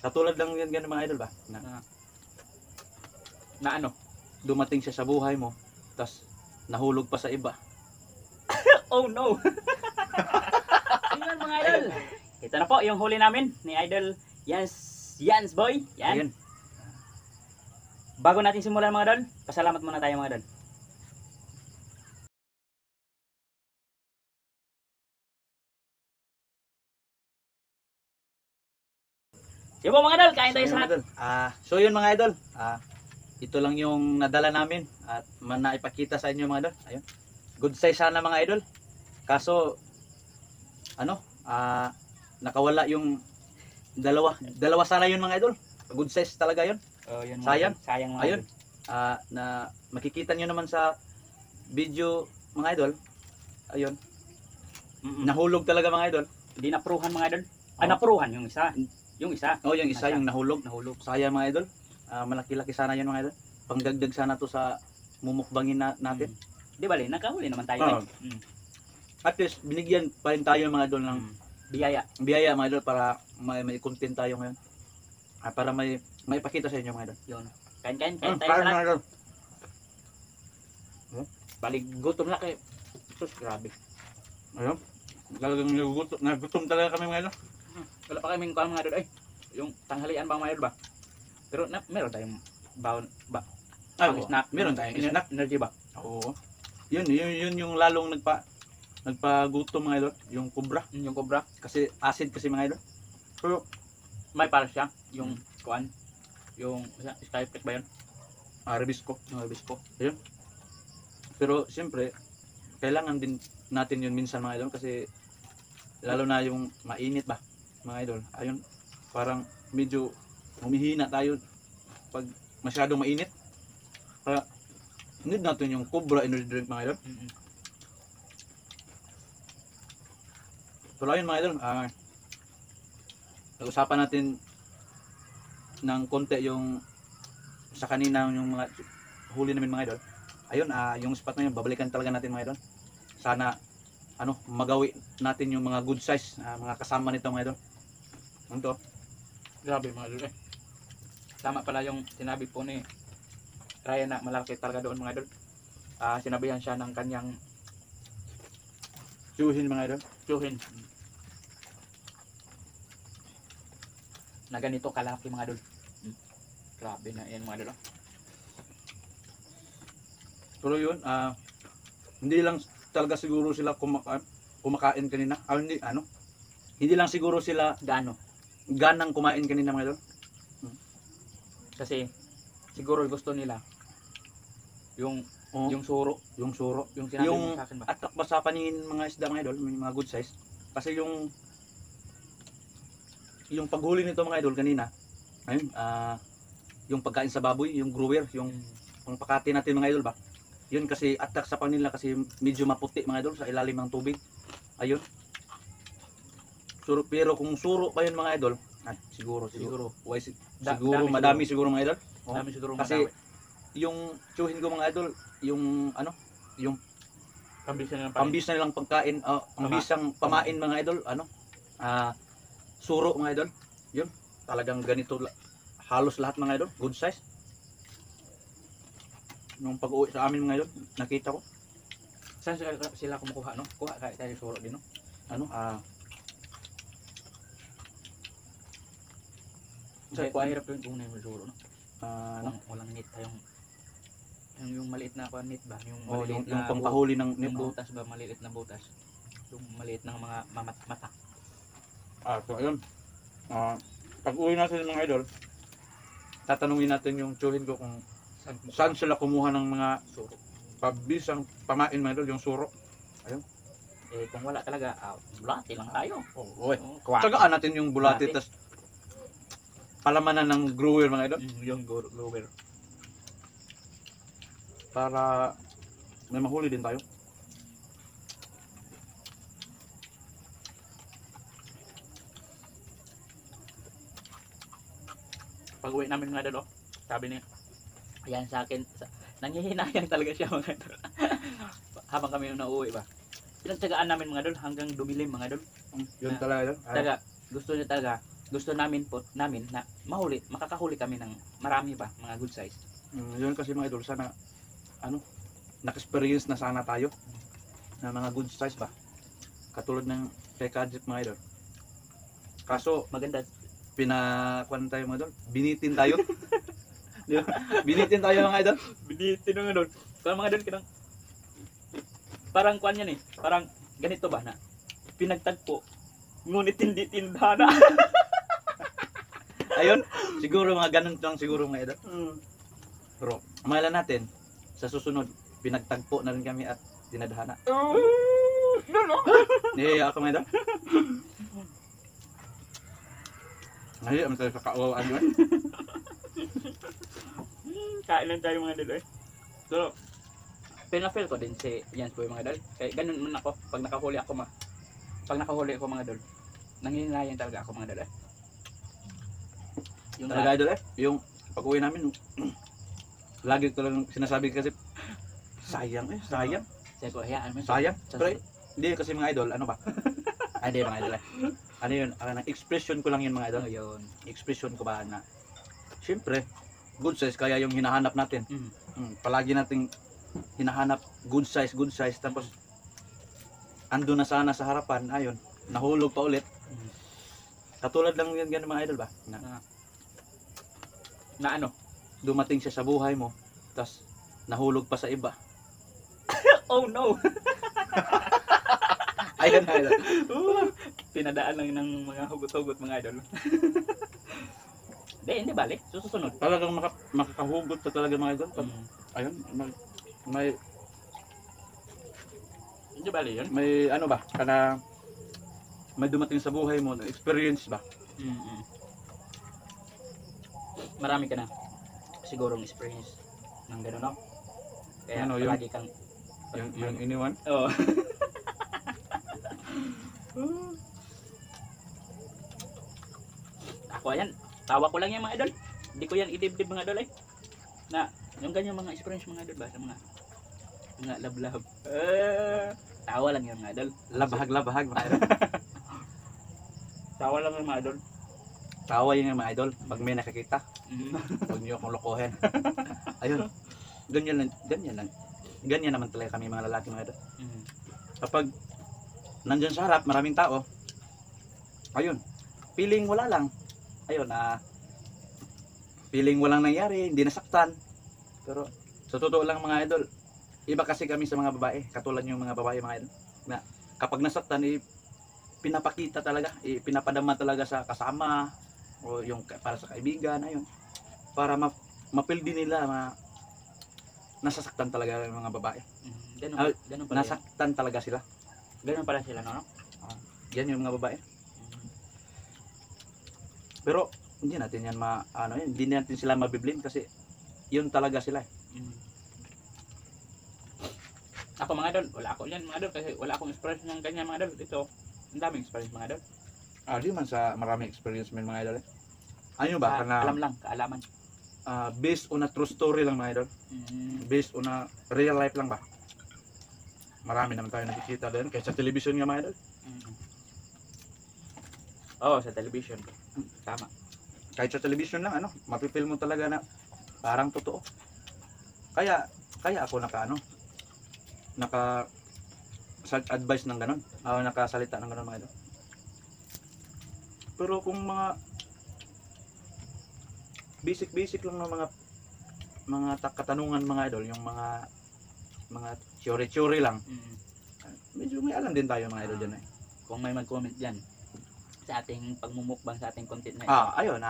Katulad lang yan ganun mga idol ba? Na ano, dumating siya sa buhay mo, tas nahulog pa sa iba. Oh no! Ayun mga idol. Ito na po yung huli namin ni Idol Yans Boy. Yan. Ayun. Bago natin simulan mga idol, pasalamat muna tayo mga idol. Sige po mga idol, kain tayo So, sa yun, idol. So yun mga idol. Ito lang yung nadala namin at naipakita sa inyo mga idol. Ayun. Good size sana mga idol. Kaso ano, nakawala yung dalawa sana yun mga idol. Good size talaga yun. yun, Sayang. Sayang mga Ayun. idol. Na makikita nyo naman sa video mga idol. Ayun. Nahulog talaga mga idol. Hindi napruhan mga idol. Oh. Napruhan yung isa. Yung isa. Oh, yung isa Nasa- yung nahulog. Nahulog. Sayang mga idol. Malaki-laki sana yun mga idol. Pangdagdag sana to sa mumukbangin natin. Di bali, nakahuli naman tayo. Oo. Eh. At least binigyan pa rin tayo mga idol ng Biyaya. biyaya mga idol para may content tayo ngayon. Para may ipakita sa inyo mga idol. Yun. Kain tayo sa Kain lahat. mga idol. Bali, gutom na kayo. Sus, grabe. Ayun. Talagang nagutom talaga kami mga idol. Wala pa kaming kuha mga idol. Ay, yung tanghalian ba mga idol ba? Pero meron tayong baon ba? Oo. Snack. Meron tayong snack. Energy ba? Oo. Yun yung lalong nagpagutom mga idol, yung cobra. Yung cobra. Kasi acid kasi mga idol. Pero May para siya. Yung kuan. Yung skyflake ba yun? Rebisco. Yung albisco. Pero siyempre, kailangan din natin yun minsan mga idol kasi lalo na yung mainit ba mga idol. Ayun, parang medyo humihina tayo pag masyadong mainit. Kaya need natin yung Cobra energy drink mga idol. Pero ayun mga idol, nag-usapan natin ng konti yung sa kanina yung mga huli namin mga idol. Ayun, yung spot na yun, babalikan talaga natin mga idol. Sana magawi natin yung mga good size, mga kasama nito mga idol. Ito. Grabe mga idol eh. Tama pala yung sinabi po ni Ryan na malaki talaga doon mga idol. Sinabihan siya ng kanyang Tsuhin mga idol. tsuhin. Na ganito kalaki mga idol. Grabe na yan mga idol. Pero yun, hindi lang talaga siguro sila kumakain kanina. Hindi lang siguro sila Gaano? ganang kumain kanina mga idol. Kasi siguro gusto nila yung Oh, yung suro, yung suro. yung sinabi Yung mo sa akin ba? atak ba sa paningin mga isda mga idol, may mga good size. Kasi yung paghuli nito mga idol kanina, ayun, yung pagkain sa baboy, yung grower, yung pakati natin mga idol ba. Yun kasi atak sa panila kasi medyo maputi mga idol sa ilalim ng tubig. Ayun. Suro, pero kung suro pa yun mga idol, siguro. Siguro Dami madami siguro mga idol. Oh, Dami siguro kasi madami. yung tsuhin ko mga idol, yung Pambisa ng pambis na nilang pagkain, pambisang pamain mga idol, suro mga idol. Yun, talagang ganito halos lahat mga idol, good size. Nung pag-uwi sa amin mga idol, nakita ko. Saan sila kumukuha no? Kuha kahit tayo suro din no? Sa hirap yung tunay mo suro no? Walang net tayong yung maliit na net ba? Yung maliit yung pampahuli ng yung net. butas ba? Maliit na butas. Yung maliit ng mga mata. So ayun. Pag-uwi natin mga idol, tatanungin natin yung tsuhin ko kung saan sila kumuha ng mga Suro. pambisang pamain mga idol, yung suro. Eh kung wala talaga, bulati lang tayo. Tsagaan natin yung bulati, Bulati. tas palamanan ng grower mga idol. Yung grower. Para may mahuli din tayo. Pag uwi namin mga idol, sabi niya, ayan sa akin, nanghihinayang talaga siya mga idol. Habang kami nauuwi ba. Pinagtsagaan namin mga idol hanggang dumilim mga idol. Yun talaga idol. Talaga, gusto niya talaga gusto namin na makakahuli kami ng marami ba, mga good size. Yun kasi mga idol, sana naka-experience na sana tayo na mga good size ba. Katulad ng kay Kadjip mga idol. Kaso Maganda. pinakuan tayo mga idol, binitin tayo. Di ba? Binitin tayo mga idol. Binitin ng idol. Kaya mga idol, kinang parang kuan yan eh. Parang ganito ba na pinagtagpo ngunit hindi tindhana. Ayun, siguro mga ganun lang siguro mga idol. Pero mahala natin, sa susunod, pinagtagpo na rin kami at dinadhana. No. Nihiya ako mga idol. Nahiya mo tayo sa kaawaan yun. Kain lang tayo mga idol eh. So, pinafeel ko din si Jans Boy mga idol. Kaya ganun man ako pag nakahuli ako mga idol. Nangingilayan talaga ako mga idol eh. Yung Talaga idol yung pag-uwi namin, lagi ko lang sinasabi kasi, sayang. Sabi ko, hayaan mo. Sayang. Pero hindi kasi mga idol, ano ba? Ay, hindi mga idol Ano yun, expression ko lang yun mga idol. Yun. Expression ko ba na, syempre, good size, kaya yung hinahanap natin. Palagi nating hinahanap good size, tapos ando na sana sa harapan, ayun, nahulog pa ulit. Katulad lang yan ganun mga idol ba? Na ano? Dumating siya sa buhay mo, tapos nahulog pa sa iba. Oh no! Ayun mga idol. Pinadaan lang ng mga hugot-hugot mga idol. Hindi bali. Susunod. Talagang makakahugot pa talaga mga idol. Ayun, may Hindi bali yun. may ano ba? Kana may dumating sa buhay mo, experience ba? Marami ka na sigurong experience ng gano'n, no? Kaya Ano, palagi kang Yung iniwan? Oo. Ako yan, tawa ko lang yan mga idol. Hindi ko yan idibdib mga idol eh. Na yung ganyan mga experience mga idol ba sa mga love. Tawa lang yan mga idol. Labahag mga idol. Tawa lang yan mga idol. Tawa yung mga idol pag may nakakita. Huwag niyo akong lokohin. Ayun. Ganyan naman talaga kami mga lalaki mga idol. Kapag nandyan sa harap, maraming tao. Ayun. Feeling wala lang. Ayun, feeling walang nangyari, hindi nasaktan. Pero sa totoo lang mga idol, iba kasi kami sa mga babae, katulad yung mga babae mga idol, na kapag nasaktan, pinapakita talaga, pinapadama talaga sa kasama o yung para sa kaibigan, ayun. Para ma-feel din nila nasasaktan talaga yung mga babae. Ganun pala. Nasaktan talaga sila. Ganun pala sila, no? Yan yung mga babae. Pero hindi natin yan hindi natin sila mabiblame kasi yun talaga sila. Ako mga idol, wala ako yan mga idol kasi wala akong experience ng ganyan mga idol. Ito, ang daming experience mga idol. Di man sa maraming experience men mga idol. Ano ba? Alam lang, kaalaman. Based on a true story lang mga idol. Based on a real life lang ba? Marami naman tayo nakikita din kahit sa television nga mga idol. Oo, sa television. Tama. Kahit sa television lang mapipil mo talaga na parang totoo. Kaya ako naka advice ng ganun. Nakasalita ng ganun mga idol. Pero kung mga basic lang ng mga katanungan mga idol, yung mga theory lang. Medyo may alam din tayo mga idol dyan eh. Kung may mag-comment dyan sa ating pagmumukbang sa ating content na ito, Ayun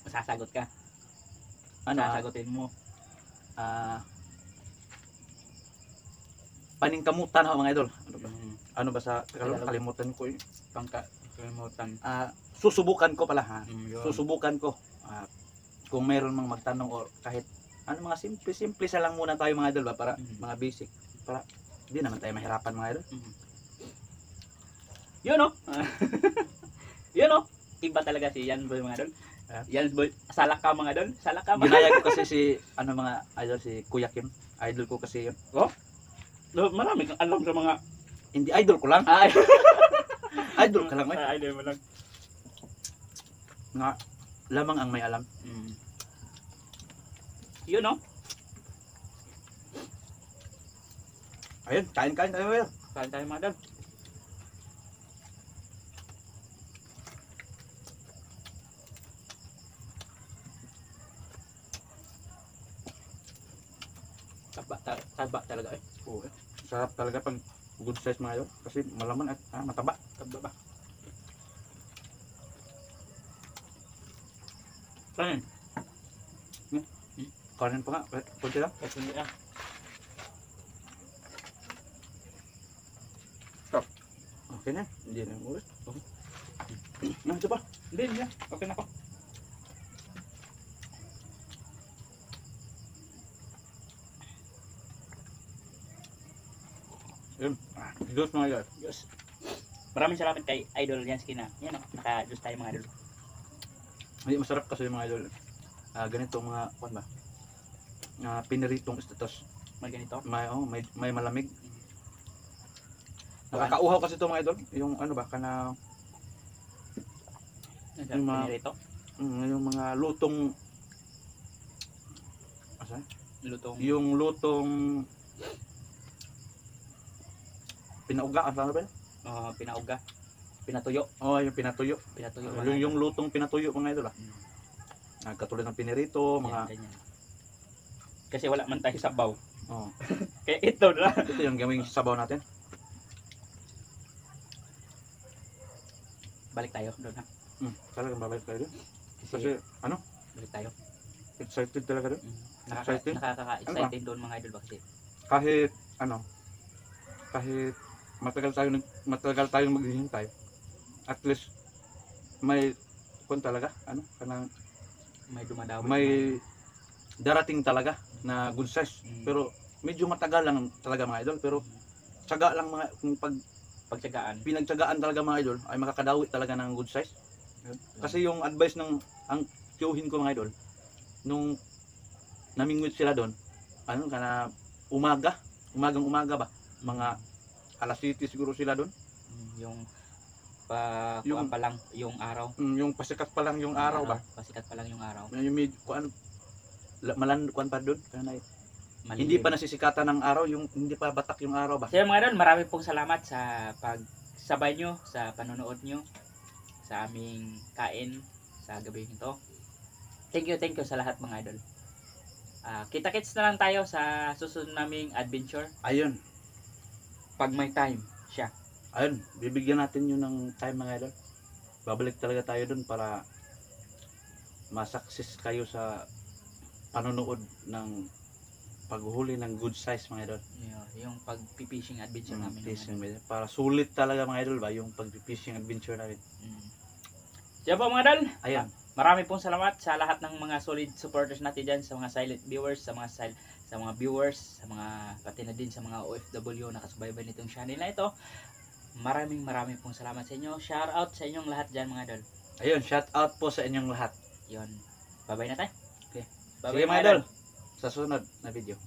masasagot ka. Sasagutin mo. Paningkamutan mga idol. Ano ba sa Tagalog? kalimutan ko eh. Kalimutan. Susubukan ko pala Yun. Susubukan ko. Kung mayroon mang magtanong o kahit mga simple sa lang muna tayo mga idol ba para mga basic para hindi naman tayo mahirapan mga idol. Yun o. Yun o. Iba talaga si Jans Boy mga idol. Jans Boy, salak ka mga idol. Salak ka mga Ginaya ko kasi si mga idol si Kuya Kim. Idol ko kasi yun. Marami kang alam sa mga Hindi idol ko lang. Idol ka lang. Idol mo lang. na lamang ang may alam. Yun, no? Ayun, kain-kain tayo ngayon. Kain tayo mga idol. Taba talaga eh. Oo, sarap talaga pag good size mga idol. Kasi malaman at mataba. Taba ba? Kanin. Kanin pa nga, kunti lang. Kasi hindi ah. Okay na, hindi na yung ulit. Nah, ito pa. Hindi. Okay na ako. Yun, Diyos mga idol. Diyos. Maraming salamat kay Idol Jansky na. Yan o, naka-Diyos tayo mga idol. Hindi masarap kasi mga idol. Ganito mga, kuwan ba? Piniritong status. May ganito. May malamig. Nakakauhaw kasi ito mga idol. Yung ano ba, kana yung mga- Pinirito. yung mga lutong asa? Lutong. Yung lutong pinauga, ano ba? Pinauga. Pinatuyo. Oh, yung pinatuyo. Pinatuyo. Yung lutong pinatuyo mga idol. Katulad ng pinirito, mga Ganyan. Kasi wala man tayo sabaw. oh. Kaya ito na. Ito yung gawing sabaw natin. Balik tayo doon ha. Talagang babalik tayo doon. Kasi Kasi ano, balik tayo. excited talaga doon. Exciting? Nakaka-exciting doon mga idol ba kasi. Kahit matagal tayong maghihintay. At least may talaga, kanang May dumadaw. may darating talaga na good size. Mm. Pero medyo matagal lang talaga mga idol. Pero tsaga lang mga, kung Pagtsagaan. pinagtsagaan talaga mga idol, ay makakadawi talaga ng good size. Kasi yung advice ng ang tiyuhin ko mga idol, nung namingwit sila doon, umagang umaga ba, mga alas 7 siguro sila doon. Yung Yung- pa lang yung araw. Yung pasikat pa lang yung araw ba. Pasikat pa lang yung araw. Yung kuan pa doon. Malilim. Hindi pa nasisikatan ng araw, yung hindi pa batak yung araw ba. So yun, mga idol, marami pong salamat sa pagsabay nyo, sa panonood nyo, sa aming kain sa gabi nito. Thank you sa lahat mga idol. Kita-kits na lang tayo sa susunod naming adventure. Ayun, Pag may time siya. ayun, bibigyan natin yun ng time mga idol. Babalik talaga tayo doon para masakses kayo sa panonood ng paghuhuli ng good size mga idol. Yung pag-fishing adventure namin. Fishing, para sulit talaga mga idol ba yung pag-fishing adventure namin. Diyan po mga idol. Ayan. Marami pong salamat sa lahat ng mga solid supporters natin dyan, sa mga silent viewers, sa mga viewers, sa mga pati na din sa mga OFW na kasubaybay nitong channel na ito. Maraming pong salamat sa inyo. Shout out sa inyong lahat dyan mga idol. Ayun, shout out po sa inyong lahat. Yun. Bye-bye na tayo. Okay. Bye-bye Sige mga idol, sa susunod na video.